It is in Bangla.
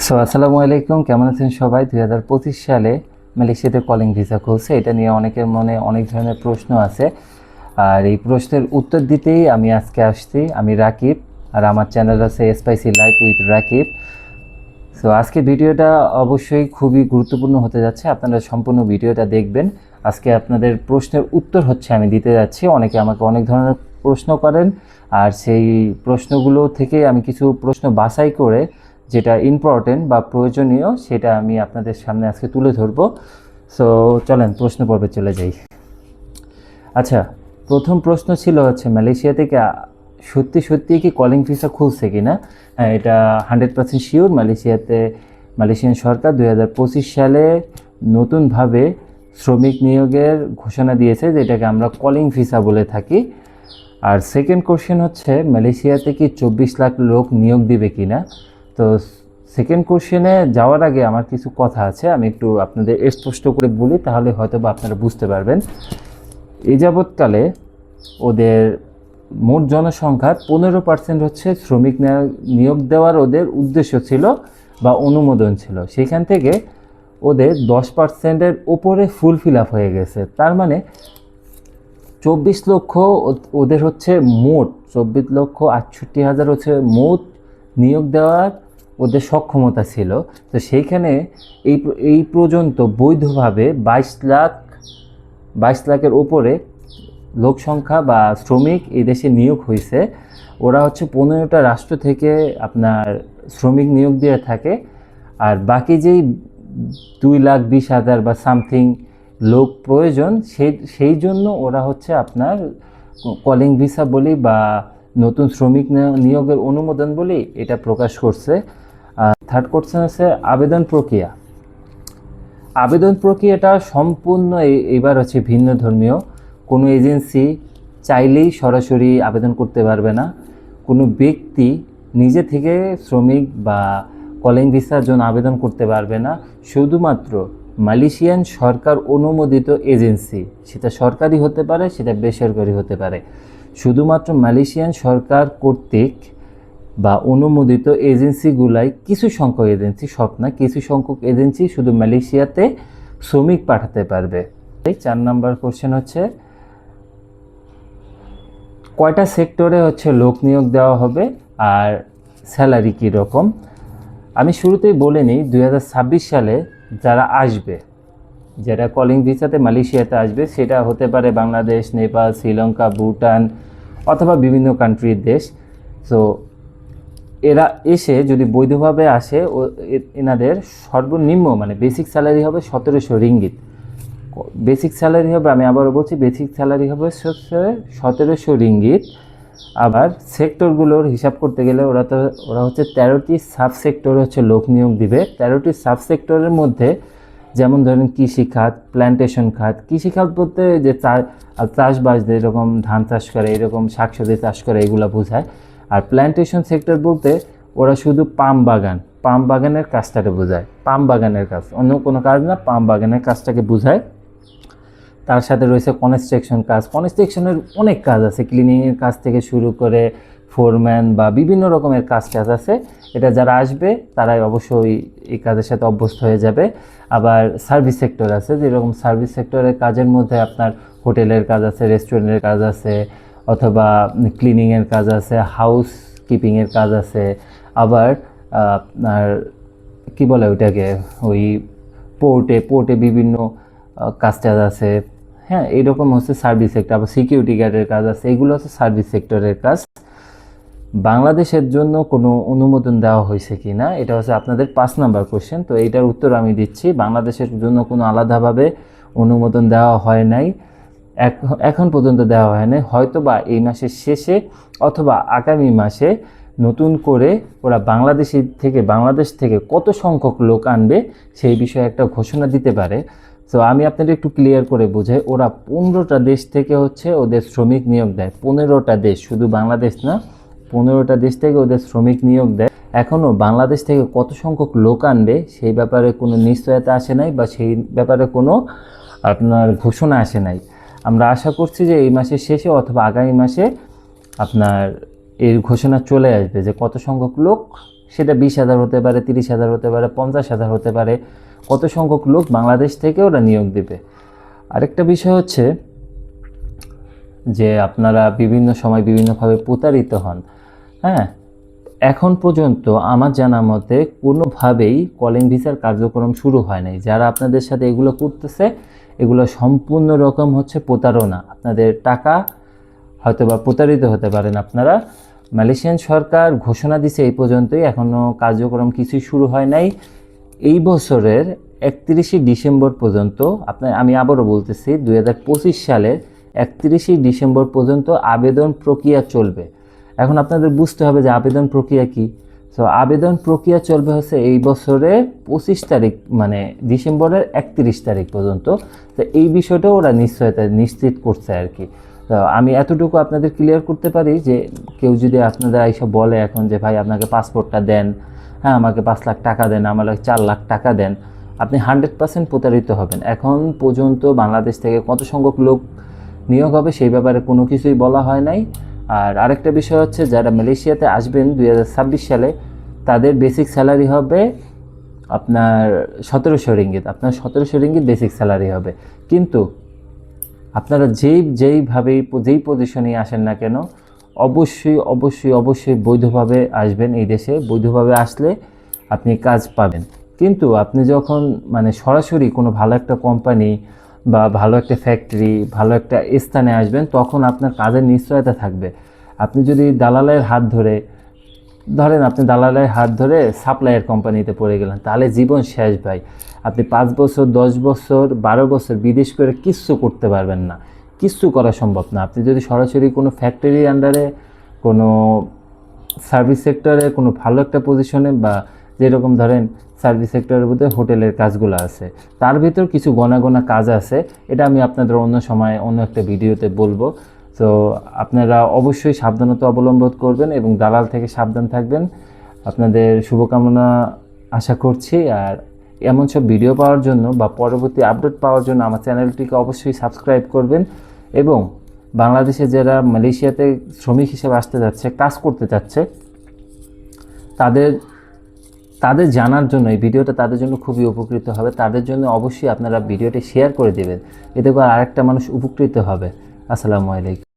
আসসালামু আলাইকুম, কেমন আছেন সবাই? 2025 সালে মালয়েশিয়াতে কলিং ভিসা খুলছে। এটা নিয়ে অনেকের মনে অনেক ধরনের প্রশ্ন আছে, আর এই প্রশ্নের উত্তর দিতেই আমি আজকে আসছি। আমি রাকিব, আর আমার চ্যানেল আছে স্পাইসি লাইফ উইথ রাকিব। আজকে ভিডিওটা অবশ্যই খুবই গুরুত্বপূর্ণ হতে যাচ্ছে, আপনারা সম্পূর্ণ ভিডিওটা দেখবেন। আজকে আপনাদের প্রশ্নের উত্তর হচ্ছে আমি দিতে যাচ্ছি। অনেকে আমাকে অনেক ধরনের প্রশ্ন করেন, আর সেই প্রশ্নগুলো থেকে আমি কিছু প্রশ্ন বাছাই করে যেটা ইম্পর্টেন্ট বা প্রয়োজনীয় সেটা আমি আপনাদের সামনে আজকে তুলে ধরবো। চলেন প্রশ্ন পর্বে চলে যাই। আচ্ছা, প্রথম প্রশ্ন ছিল হচ্ছে মালয়েশিয়া থেকে সত্যি সত্যি কি কলিং ভিসা খুলছে কিনা। হ্যাঁ, এটা 100% শিওর। মালয়েশিয়ান সরকার 2025 সালে নতুনভাবে শ্রমিক নিয়োগের ঘোষণা দিয়েছে, যেটাকে আমরা কলিং ভিসা বলে থাকি। আর সেকেন্ড কোশ্চেন হচ্ছে মালয়েশিয়াতে কি 24 লাখ লোক নিয়োগ দিবে কিনা। তো সেকেন্ড কোশ্চেনে যাওয়ার আগে আমার কিছু কথা আছে, আমি একটু আপনাদের স্পষ্ট করে বলি, তাহলে হয়তো বা আপনারা বুঝতে পারবেন। এই যাবৎকালে ওদের মোট জনসংখ্যার 15% হচ্ছে শ্রমিক নিয়োগ দেওয়ার ওদের উদ্দেশ্য ছিল বা অনুমোদন ছিল। সেখান থেকে ওদের 10%-এর ওপরে ফুলফিল আপ হয়ে গেছে। তার মানে 24 লক্ষ ওদের হচ্ছে মোট 24,68,000 হচ্ছে মোট নিয়োগ দেওয়ার ওদের সক্ষমতা ছিল। তো সেইখানে এই পর্যন্ত বৈধভাবে 22 লাখের ওপরে লোক সংখ্যা বা শ্রমিক এই দেশে নিয়োগ হয়েছে। ওরা হচ্ছে 15টা রাষ্ট্র থেকে আপনার শ্রমিক নিয়োগ দিয়ে থাকে। আর বাকি যেই 2,20,000 বা সামথিং লোক প্রয়োজন, সেই জন্য ওরা হচ্ছে আপনার কলিং ভিসা বলি বা নতুন শ্রমিক নিয়োগের অনুমোদন বলি এটা প্রকাশ করছে। থার্ড কোশ্চেন আছে আবেদন প্রক্রিয়াটা সম্পূর্ণ এবার হচ্ছে ভিন্ন ধর্মীয়। কোনো এজেন্সি চাইলেই সরাসরি আবেদন করতে পারবে না। কোনো ব্যক্তি নিজে থেকে শ্রমিক বা কলিং ভিসার জন্য আবেদন করতে পারবে না। শুধুমাত্র মালয়েশিয়ান সরকার অনুমোদিত এজেন্সি, সেটা সরকারি হতে পারে, সেটা বেসরকারি হতে পারে, শুধুমাত্র মালয়েশিয়ান সরকার কর্তৃক বা অনুমোদিত এজেন্সিগুলাই, কিছু সংখ্যক এজেন্সি, সব না, কিছু সংখ্যক এজেন্সি শুধু মালয়েশিয়াতে শ্রমিক পাঠাতে পারবে। 4 নম্বর কোশ্চেন হচ্ছে কয়টা সেক্টরে হচ্ছে লোক নিয়োগ দেওয়া হবে আর স্যালারি কী রকম। আমি শুরুতেই বলে নিই, 2026 সালে যারা কলিং ভিসাতে মালয়েশিয়াতে আসবে, সেটা হতে পারে বাংলাদেশ, নেপাল, শ্রীলঙ্কা, ভুটান অথবা বিভিন্ন কান্ট্রির দেশ। সো এরা এসে যদি বৈধভাবে আসে, এনাদের সর্বনিম্ন মানে বেসিক স্যালারি হবে 1700 রিঙ্গিত। বেসিক স্যালারি হবে, আমি আবারও বলছি, বেসিক স্যালারি হবে 1700 রিঙ্গিত। আবার সেক্টরগুলোর হিসাব করতে গেলে ওরা হচ্ছে 13টি সাবসেক্টরে হচ্ছে লোক নিয়োগ দিবে। 13টি সাবসেক্টরের মধ্যে যেমন ধরেন কৃষিখাত, প্ল্যান্টেশন খাত। কৃষিখাত বলতে যে চাষবাস, যেরকম ধান চাষ করে, এরকম শাকসবজি চাষ করে, এগুলো বোঝায়। আর প্ল্যান্টেশন সেক্টর বলতে ওরা শুধু পাম বাগানের কাজটাকে বোঝায়। পাম বাগানের কাজ, অন্য কোনো কাজ না, পাম বাগানের কাজটাকে বোঝায়। তার সাথে রয়েছে কনস্ট্রাকশনের অনেক কাজ আছে, ক্লিনিংয়ের কাজ থেকে শুরু করে ফোরম্যান বা বিভিন্ন রকমের কাজ আছে। এটা যারা আসবে তারাই অবশ্যই এই কাজের সাথে অভ্যস্ত হয়ে যাবে। আবার সার্ভিস সেক্টর আছে, যেরকম সার্ভিস সেক্টরের কাজের মধ্যে আপনার হোটেলের কাজ আছে, রেস্টুরেন্টের কাজ আছে, অথবা ক্লিনিংয়ের কাজ আছে, হাউস কিপিংয়ের কাজ আছে। আবার আপনার কী বলে ওইটাকে, ওই পোর্টে বিভিন্ন কাজ আছে। হ্যাঁ, এইরকম হচ্ছে সার্ভিস সেক্টর। আবার সিকিউরিটি গার্ডের কাজ আছে, এগুলো হচ্ছে সার্ভিস সেক্টরের কাজ। বাংলাদেশের জন্য কোনো অনুমোদন দেওয়া হয়েছে কি না, এটা হচ্ছে আপনাদের 5 নম্বর কোশ্চেন। তো এইটার উত্তর আমি দিচ্ছি, বাংলাদেশের জন্য কোনো আলাদাভাবে অনুমোদন দেওয়া হয় নাই, এখন পর্যন্ত দেওয়া হয় নাই। হয়তো বা এই মাসের শেষে অথবা আগামী মাসে নতুন করে ওরা বাংলাদেশ থেকে কত সংখ্যক লোক আনবে সেই বিষয়ে একটা ঘোষণা দিতে পারে। তো আমি আপনাদের একটু ক্লিয়ার করে বোঝাই, ওরা 15টা দেশ থেকে হচ্ছে ওদের শ্রমিক নিয়োগ দেয়। 15টা দেশ, শুধু বাংলাদেশ না, 15টা দেশ থেকে ওদের শ্রমিক নিয়োগ দেয়। এখনও বাংলাদেশ থেকে কত সংখ্যক লোক আনবে সেই ব্যাপারে কোনো নিশ্চয়তা আসে নাই, বা সেই ব্যাপারে কোনো আপনার ঘোষণা আসে নাই। আমরা আশা করছি যে এই মাসের শেষে অথবা আগামী মাসে আপনার এর ঘোষণা চলে আসবে যে কত সংখ্যক লোক সেটা 20,000 হতে পারে, 30,000 হতে পারে, 50,000 হতে পারে, কত সংখ্যক লোক বাংলাদেশ থেকে ওরা নিয়োগ দেবে। আরেকটা বিষয় হচ্ছে যে আপনারা বিভিন্ন সময় বিভিন্নভাবে প্রতারিত হন। হ্যাঁ, এখন পর্যন্ত আমার জানা মতে কোনোভাবেই কলিং ভিসার কার্যক্রম শুরু হয় নাই। যারা আপনাদের সাথে এগুলো করতেছে, এগুলো সম্পূর্ণ রকম হচ্ছে প্রতারণা। আপনাদের টাকা হয়তো বা প্রতারিত হতে পারেন আপনারা। মালয়েশিয়ান সরকার ঘোষণা দিছে এই পর্যন্তই, এখনও কার্যক্রম কিছুই শুরু হয় নাই। এই বছরের 31শে ডিসেম্বর পর্যন্ত আমি আবারও বলতেছি 2025 সালের 31শে ডিসেম্বর পর্যন্ত আবেদন প্রক্রিয়া চলবে। এখন আপনাদের বুঝতে হবে যে আবেদন প্রক্রিয়া কি। সো আবেদন প্রক্রিয়া চলবে হচ্ছে এই বছরের 25 তারিখ, মানে ডিসেম্বরের 31 তারিখ পর্যন্ত। তো এই বিষয়টাও ওরা নিশ্চিত করছে আর কি। তো আমি এতটুকু আপনাদের ক্লিয়ার করতে পারি যে কেউ যদি আপনাদের এইসব বলে এখন যে ভাই আপনাকে পাসপোর্টটা দেন, হ্যাঁ আমাকে 5 লাখ টাকা দেন, আমাকে 4 লাখ টাকা দেন, আপনি 100% প্রতারিত হবেন। এখন পর্যন্ত বাংলাদেশ থেকে কত সংখ্যক লোক নিয়োগ হবে সেই ব্যাপারে কোনো কিছুই বলা হয় নাই। আর আরেকটা বিষয় হচ্ছে যারা মালয়েশিয়াতে আসবেন 2026 সালে, তাদের বেসিক স্যালারি হবে আপনার 1700 রিঙ্গিত। আপনার 1700 রিঙ্গিত বেসিক স্যালারি হবে। কিন্তু আপনারা যেই পজিশনেই আসেন না কেন, অবশ্যই বৈধভাবে আসবেন। এই দেশে বৈধভাবে আসলে আপনি কাজ পাবেন। কিন্তু আপনি যখন মানে সরাসরি কোনো ভালো একটা কোম্পানি বা ভালো একটা ফ্যাক্টরি, ভালো একটা স্থানে আসবেন, তখন আপনার কাজের নিশ্চয়তা থাকবে। আপনি যদি দালালের হাত ধরে সাপ্লায়ার কোম্পানিতে পড়ে গেলেন, তাহলে জীবন শেষ ভাই। আপনি 5 বছর, 10 বছর, 12 বছর বিদেশ করে কিচ্ছু করতে পারবেন না, কিচ্ছু করা সম্ভব না। আপনি যদি সরাসরি কোনো ফ্যাক্টরির আন্ডারে, কোনো সার্ভিস সেক্টরে, কোনো ভালো একটা পজিশনে, বা যেরকম ধরেন সার্ভিস সেক্টরের মধ্যে হোটেলের কাজগুলো আছে, তার ভিতর কিছু গোনা কাজ আছে, এটা আমি আপনাদের অন্য সময় অন্য একটা ভিডিওতে বলবো। তো আপনারা অবশ্যই সাবধানতা অবলম্বন করবেন এবং দালাল থেকে সাবধান থাকবেন। আপনাদের শুভকামনা আশা করছি। আর এমন সব ভিডিও পাওয়ার জন্য বা পরবর্তী আপডেট পাওয়ার জন্য আমার চ্যানেলটিকে অবশ্যই সাবস্ক্রাইব করবেন। এবং বাংলাদেশে যারা মালয়েশিয়াতে শ্রমিক হিসেবে আসতে যাচ্ছে, কাজ করতে যাচ্ছে, তাদের জানার জন্য এই ভিডিওটা তাদের জন্য খুবই উপকৃত হবে। তাদের জন্য অবশ্যই আপনারা ভিডিওটি শেয়ার করে দেবেন, এতে করে আরেকটা মানুষ উপকৃত হবে। আসসালামু আলাইকুম।